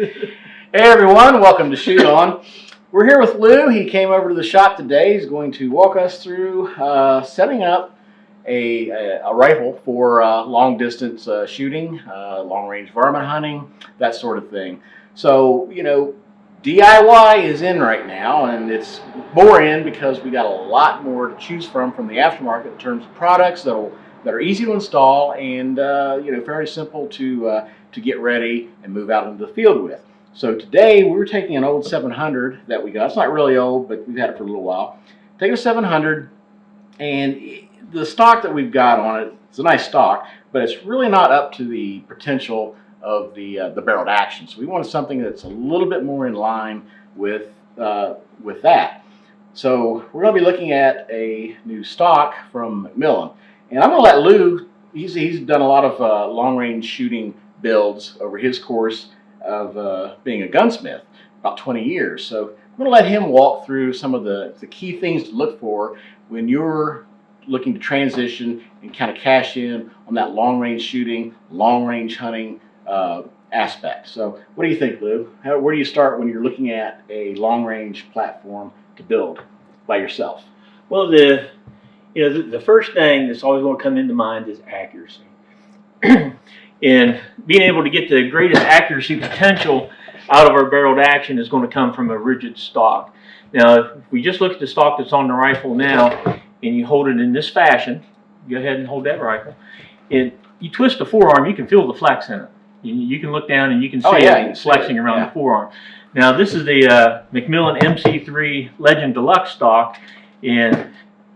Hey everyone, welcome to Shoot On. We're here with Lou. He came over to the shop today. He's going to walk us through setting up a rifle for long distance shooting, long range varmint hunting, that sort of thing. So, DIY is in right now, and it's more in because we got a lot more to choose from the aftermarket in terms of products that are easy to install and very simple to get ready and move out into the field with. So today we're taking an old 700 that we got. It's not really old, but we've had it for a little while. Taking a 700, and the stock that we've got on it, it's a nice stock, but it's really not up to the potential of the barreled action. So we wanted something that's a little bit more in line with that. So we're going to be looking at a new stock from McMillan, and I'm going to let Lou. He's done a lot of long range shooting builds over his course of being a gunsmith, about 20 years. So I'm going to let him walk through some of the key things to look for when you're looking to transition and kind of cash in on that long range shooting, long range hunting aspect. So what do you think, Lou? Where do you start when you're looking at a long range platform to build by yourself? Well, the first thing that's always going to come into mind is accuracy. And being able to get the greatest accuracy potential out of our barreled action is going to come from a rigid stock. Now, if we just look at the stock that's on the rifle now, and you hold it in this fashion, go ahead and hold that rifle, and you twist the forearm, you can feel the flex in it. You can look down and you can see it flexing around the forearm. Now, this is the McMillan MC3 Legend Deluxe stock, and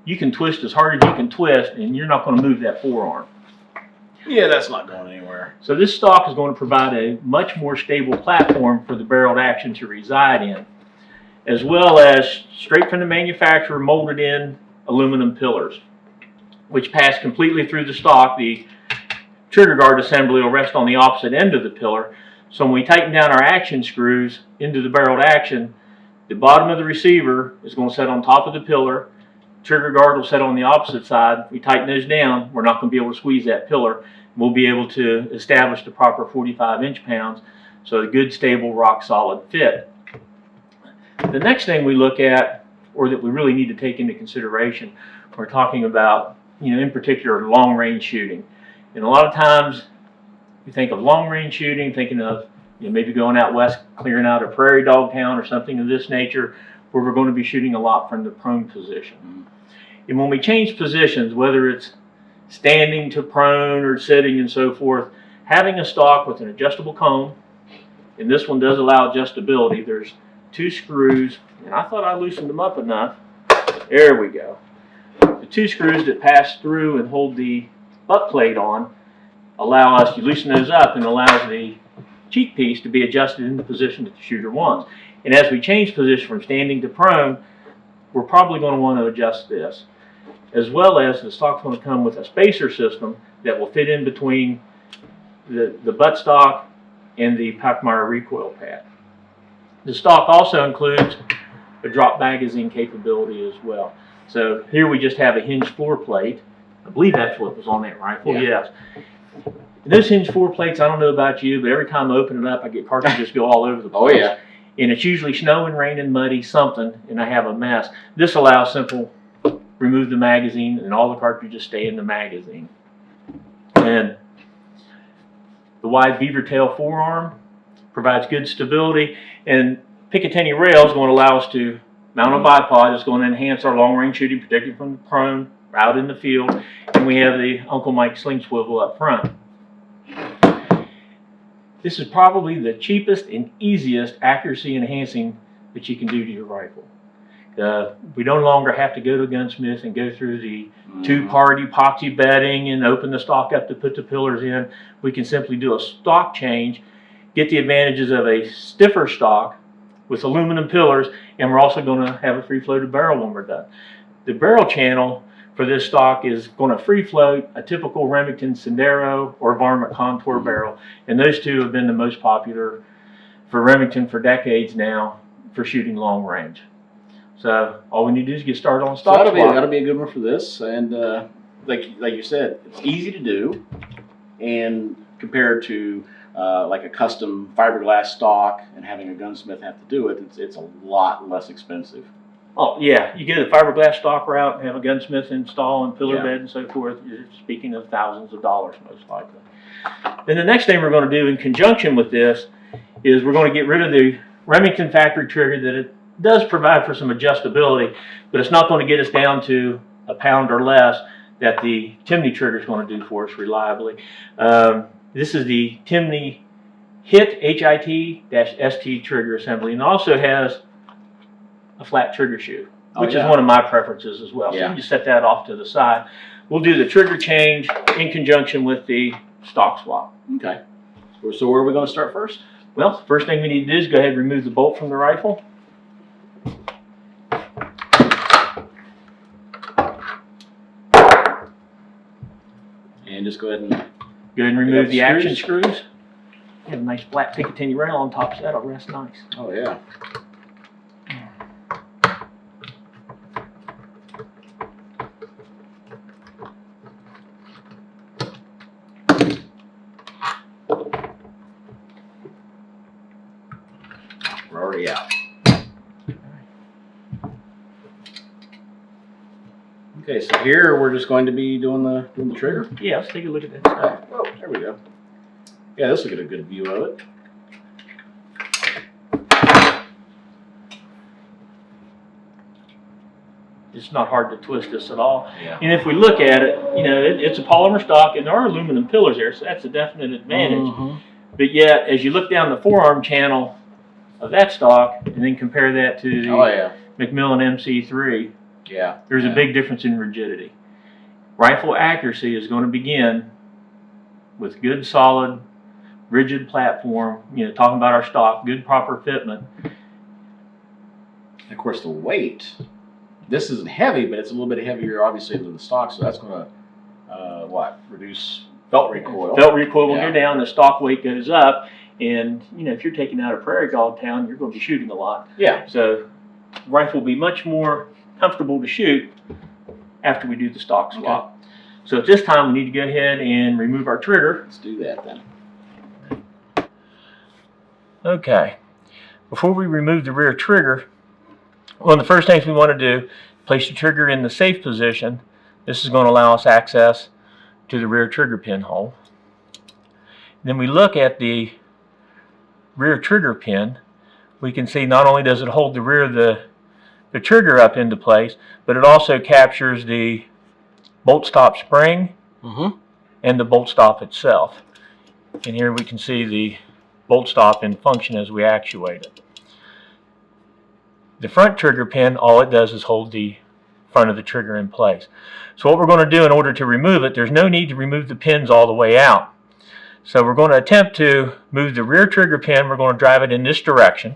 you can twist as hard as you can twist, and you're not going to move that forearm. Yeah, that's not going anywhere. So this stock is going to provide a much more stable platform for the barreled action to reside in, as well as straight from the manufacturer molded in aluminum pillars, which pass completely through the stock. The trigger guard assembly will rest on the opposite end of the pillar. So when we tighten down our action screws into the barreled action, the bottom of the receiver is going to set on top of the pillar. Trigger guard will set on the opposite side. We tighten those down, we're not going to be able to squeeze that pillar. We'll be able to establish the proper 45 inch-pounds, so a good, stable, rock-solid fit. The next thing we look at, or that we really need to take into consideration, we're talking about, in particular, long-range shooting. And a lot of times, you think of long-range shooting, thinking of maybe going out west, clearing out a prairie dog town or something of this nature, where we're going to be shooting a lot from the prone position. And when we change positions, whether it's standing to prone or sitting and so forth, having a stock with an adjustable cone, and this one does allow adjustability. There's 2 screws, and I thought I loosened them up enough. There we go. The 2 screws that pass through and hold the butt plate on allow us to loosen those up and allows the cheek piece to be adjusted in the position that the shooter wants. And as we change position from standing to prone, we're probably going to want to adjust this, as well as the stock's going to come with a spacer system that will fit in between the butt stock and the Pachmayr recoil pad. The stock also includes a drop magazine capability as well. So here we just have a hinged floor plate. I believe that's what was on that rifle. Yes. Those hinged floor plates, I don't know about you, but every time I open it up, I get cartridges go all over the place. Oh yeah. And it's usually snowing, raining, muddy, something, and I have a mess. This allows simple remove the magazine and all the cartridges stay in the magazine. And the wide beaver tail forearm provides good stability, and Picatinny rail is going to allow us to mount a bipod. It's going to enhance our long range shooting, particularly from the prone, out in the field, and we have the Uncle Mike sling swivel up front. This is probably the cheapest and easiest accuracy enhancing that you can do to your rifle. We no longer have to go to a gunsmith and go through the 2-part epoxy bedding and open the stock up to put the pillars in. We can simply do a stock change, get the advantages of a stiffer stock with aluminum pillars, and we're also going to have a free floated barrel when we're done. The barrel channel for this stock is going to free float a typical Remington Sendero or Varmint Contour barrel, and those 2 have been the most popular for Remington for decades now for shooting long range. So all we need to do is get started on stock. So that'll be a good one for this, and like you said, it's easy to do, and compared to like a custom fiberglass stock and having a gunsmith have to do it, it's a lot less expensive. Oh, yeah, you get a fiberglass stock route and have a gunsmith install and pillar Yeah. bed and so forth. You're speaking of thousands of dollars most likely. Then the next thing we're going to do in conjunction with this is we're going to get rid of the Remington factory trigger that it does provide for some adjustability, but it's not going to get us down to a pound or less that the Timney trigger is going to do for us reliably. This is the Timney HIT-ST trigger assembly, and also has a flat trigger shoe, which is one of my preferences as well. So you can just set that off to the side. We'll do the trigger change in conjunction with the stock swap. Okay. So where are we going to start first? Well, first thing we need to do is go ahead and remove the bolt from the rifle. And just go ahead and Go ahead and remove the action screws. screws. Have a nice flat Picatinny rail on top, so that'll rest nice. Oh yeah. We're already out. Okay, so here we're just going to be doing the trigger. Yeah, let's take a look at that. Oh, there we go. Yeah, this will get a good view of it. It's not hard to twist this at all. Yeah. And if we look at it, you know, it's a polymer stock and there are aluminum pillars there, so that's a definite advantage. Mm-hmm. But yet, as you look down the forearm channel of that stock and then compare that to the Oh yeah. Macmillan MC3, Yeah. there's Yeah. a big difference in rigidity. Rifle accuracy is going to begin with good, solid, rigid platform, you know, talking about our stock, good, proper fitment. Of course, the weight. This isn't heavy, but it's a little bit heavier, obviously, than the stock. So that's going to reduce belt recoil. Belt recoil will Yeah. go down, the stock weight goes up, and you know, if you're taking out a prairie dog town, you're going to be shooting a lot. Yeah. So, rifle will be much more comfortable to shoot after we do the stock swap. So at this time, we need to go ahead and remove our trigger. Let's do that then. Okay. Before we remove the rear trigger, one of the first things we want to do, place the trigger in the safe position. This is going to allow us access to the rear trigger pinhole. Then we look at the rear trigger pin. We can see not only does it hold the rear of the trigger up into place, but it also captures the bolt stop spring Mm-hmm. and the bolt stop itself. And here we can see the bolt stop in function as we actuate it. The front trigger pin, all it does is hold the front of the trigger in place. So what we're going to do in order to remove it, there's no need to remove the pins all the way out. So we're going to attempt to move the rear trigger pin. We're going to drive it in this direction.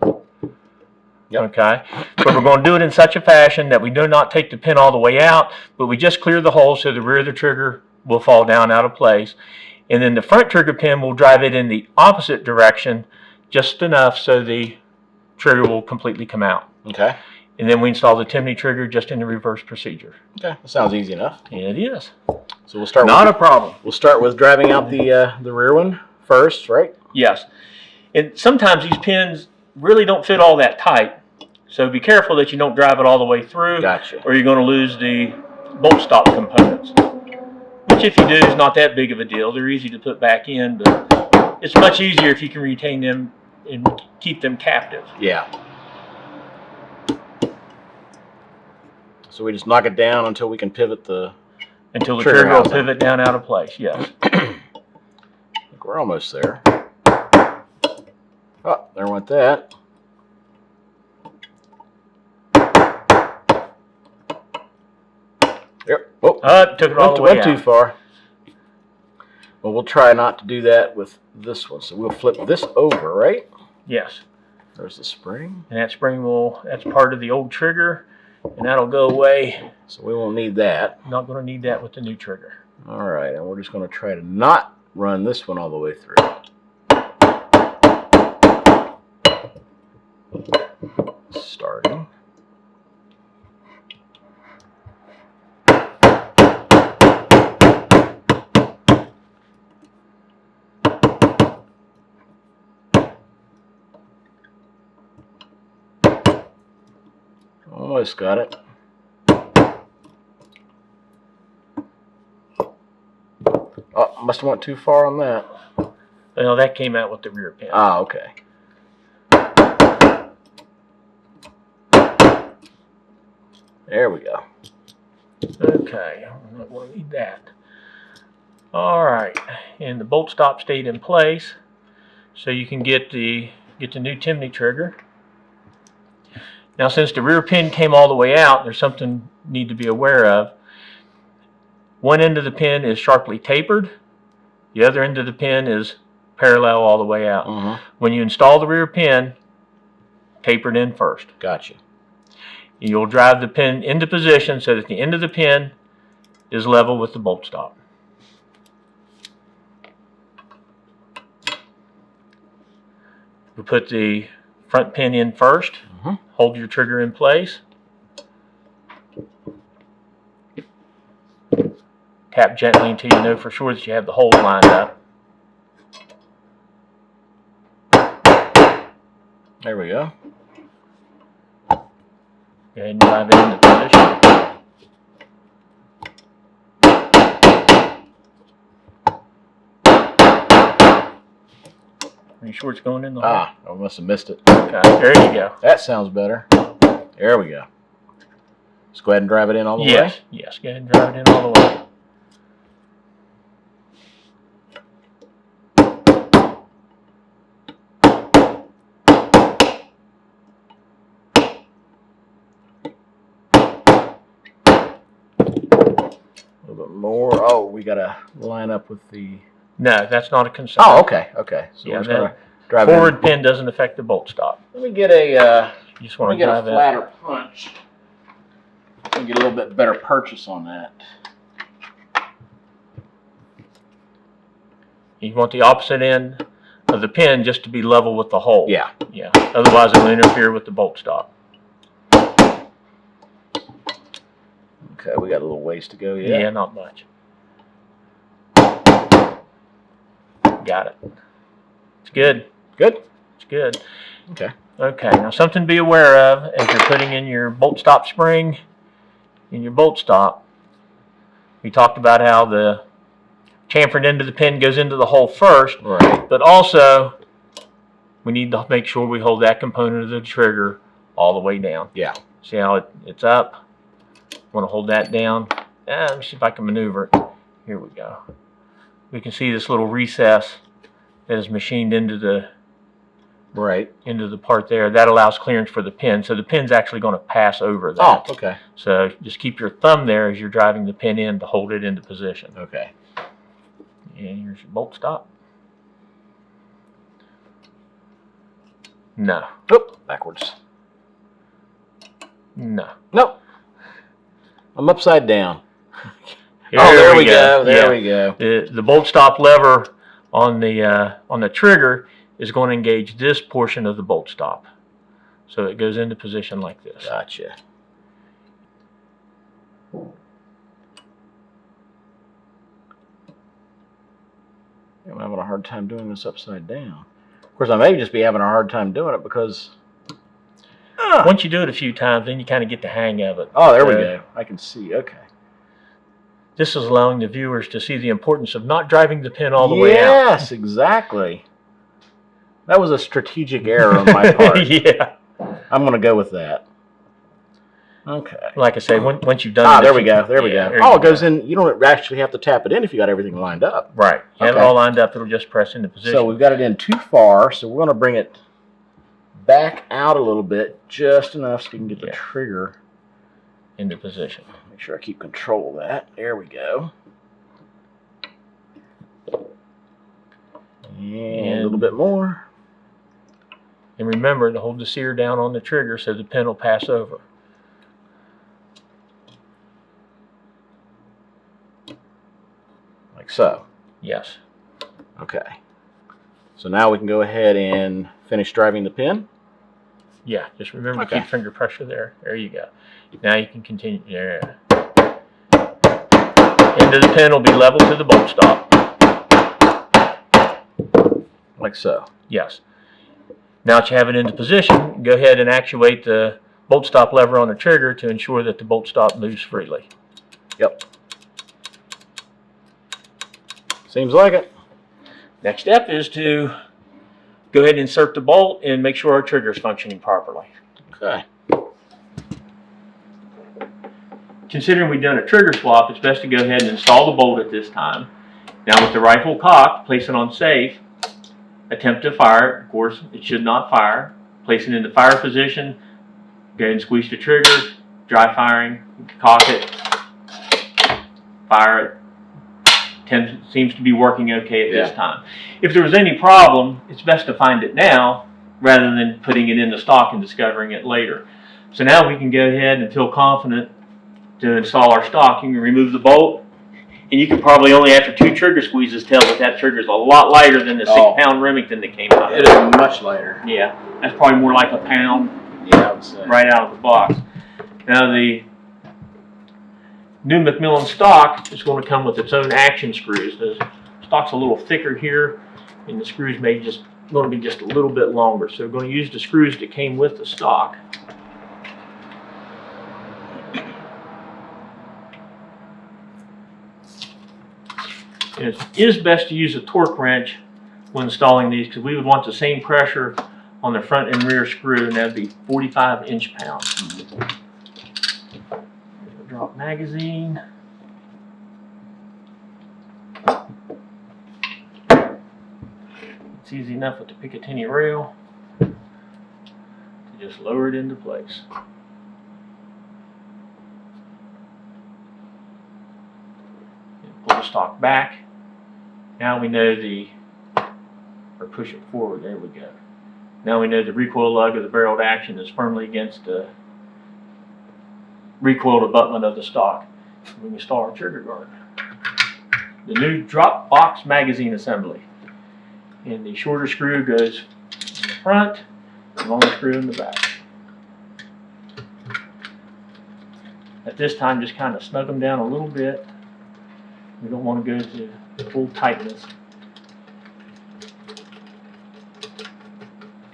Yep. Okay, but we're going to do it in such a fashion that we do not take the pin all the way out, but we just clear the hole so the rear of the trigger will fall down out of place. And then the front trigger pin will drive it in the opposite direction just enough so the trigger will completely come out. Okay. And then we install the Timney trigger just in the reverse procedure. Okay. That sounds easy enough. It is. So we'll start. Not a problem. We'll start with driving out the rear one first, right? Yes. And sometimes these pins really don't fit all that tight. So be careful that you don't drive it all the way through. Gotcha. Or you're going to lose the bolt stop components. Which if you do is not that big of a deal. They're easy to put back in, but it's much easier if you can retain them and keep them captive. Yeah. So we just knock it down until we can pivot the. Until the Trigger trigger will housing. pivot down out of place, yes. I think we're almost there. Oh, there went that. Yep. Oh, Took it all the way went too out. far. Well, we'll try not to do that with this one. So we'll flip this over, right? Yes. There's the spring. And that spring that's part of the old trigger, and that'll go away. So we won't need that. Not going to need that with the new trigger. All right, and we're just going to try to not run this one all the way through. Starting. almost got it. Oh, must have went too far on that. Well, that came out with the rear pin. Ah, okay. There we go. Okay, I don't want to need that. All right, and the bolt stop stayed in place, so you can get the new Timney trigger. Now, since the rear pin came all the way out, there's something you need to be aware of. One end of the pin is sharply tapered. The other end of the pin is parallel all the way out. When you install the rear pin, taper it in first. Gotcha. You'll drive the pin into position so that the end of the pin is level with the bolt stop. You put the front pin in first. Hold your trigger in place. Tap gently until you know for sure that you have the hole lined up. There we go. Go ahead and drive it into position. Are you sure it's going in the hole? Ah, I must have missed it. Okay, there you go. That sounds better. There we go. Let's go ahead and drive it in all the way. Yes, yes, go ahead and drive it in all the way. A little bit more. Oh, we got to line up with the... No, that's not a concern. Oh, okay, okay. So Yeah, we're just going to drive forward it pin doesn't affect the bolt stop. in. Let me get a... You just Let want me to get a drive it. flatter punch. Let me get a little bit better purchase on that. You want the opposite end of the pin just to be level with the hole. Yeah. Yeah. Otherwise, it will interfere with the bolt stop. Okay, we got a little ways to go yet. Yeah, not much. Got it. It's good. Good? It's good. Okay. Okay, now something to be aware of as you're putting in your bolt stop spring in your bolt stop. We talked about how the chamfered end of the pin goes into the hole first, Right. but also we need to make sure we hold that component of the trigger all the way down. Yeah. See how it's up? Want to hold that down. Let me see if I can maneuver it. Here we go. We can see this little recess that is machined into the Right. part there. That allows clearance for the pin. So the pin's actually going to pass over that. Oh, okay. So just keep your thumb there as you're driving the pin in to hold it into position. Okay. And here's your bolt stop. No. Oop, backwards. No. Nope. I'm upside down. Here Oh, there we go. There Yeah. we go. The bolt stop lever on the trigger is going to engage this portion of the bolt stop. So it goes into position like this. Gotcha. I'm having a hard time doing this upside down. Of course, I may just be having a hard time doing it because... Once you do it a few times, then you kind of get the hang of it. Oh, there we go. I can see. Okay. This is allowing the viewers to see the importance of not driving the pin all the way out. Yes, exactly. That was a strategic error on my part. Yeah. I'm going to go with that. Okay. Like I say, once you've done it. There we go. There we Yeah, go. there Oh, you it goes in. You don't actually have to tap it in if you got everything lined up. Right. You have it Okay. all lined up, it'll just press into position. So we've got it in too far, so we're going to bring it back out a little bit, just enough so we can get the Yeah. trigger. Into position. Make sure I keep control of that. There we go. And a little bit more. And remember to hold the sear down on the trigger so the pin will pass over. Like so. Yes. Okay. So now we can go ahead and finish driving the pin. Yeah, just remember Okay. to keep finger pressure there. There you go. Now you can continue. There. End of the pin will be level to the bolt stop. Like so. Yes. Now that you have it into position, go ahead and actuate the bolt stop lever on the trigger to ensure that the bolt stop moves freely. Yep. Seems like it. Next step is to go ahead and insert the bolt and make sure our trigger is functioning properly. Okay. Considering we've done a trigger swap, it's best to go ahead and install the bolt at this time. Now with the rifle cocked, place it on safe. Attempt to fire it. Of course, it should not fire. Place it in the fire position. Go ahead and squeeze the trigger. Dry firing. Cock it. Fire it. Seems to be working okay at this time. If there was any problem, it's best to find it now rather than putting it into stock and discovering it later. So now we can go ahead and feel confident to install our stock. You can remove the bolt, and you can probably only after 2 trigger squeezes tell that trigger is a lot lighter than the 6-pound Remington that came out. It is much lighter. Yeah, that's probably more like a pound. Yeah, I would say. Right out of the box. Now the new McMillan stock is going to come with its own action screws. The stock's a little thicker here, and the screws may just going to be just a little bit longer. So we're going to use the screws that came with the stock. And it is best to use a torque wrench when installing these because we would want the same pressure on the front and rear screw, and that'd be 45 inch-pounds. Drop magazine. It's easy enough with the Picatinny rail to just lower it into place. And pull the stock back. Now we know or push it forward, there we go. Now we know the recoil lug of the barreled action is firmly against the recoiled abutment of the stock. We can install our trigger guard. The new drop box magazine assembly. And the shorter screw goes in the front, the longer screw in the back. At this time, just kind of snug them down a little bit. We don't want to go to full tightness.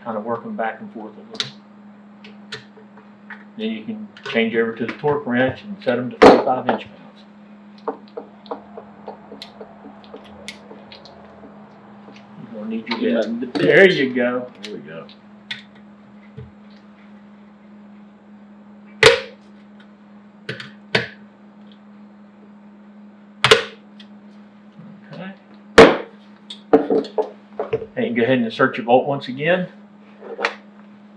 Kind of work them back and forth a little. Then you can change over to the torque wrench and set them to 45 inch-pounds. You're going to need your bit. There you go. There we go. Okay. And you can go ahead and insert your bolt once again.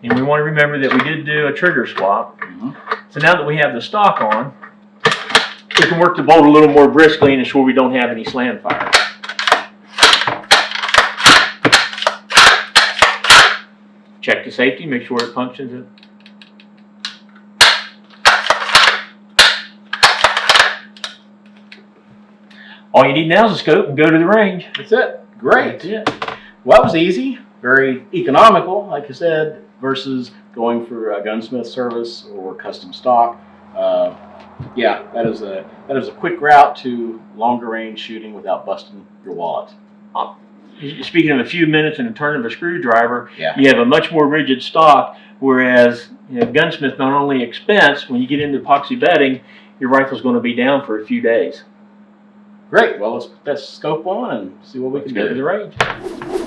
And we want to remember that we did do a trigger swap. So now that we have the stock on, we can work the bolt a little more briskly and ensure we don't have any slam fire. Check the safety, make sure it functions. All you need now is a scope and go to the range. That's it. Great. That's it. Well, that was easy. Very economical, like you said, versus going for a gunsmith service or custom stock. Yeah, that is a quick route to longer range shooting without busting your wallet. Speaking of a few minutes and a turn of a screwdriver, Yeah. you have a much more rigid stock, whereas gunsmith not only expense, when you get into epoxy bedding, your rifle's going to be down for a few days. Great. Well, let's put that scope on and see what we can Let's go to do. the range.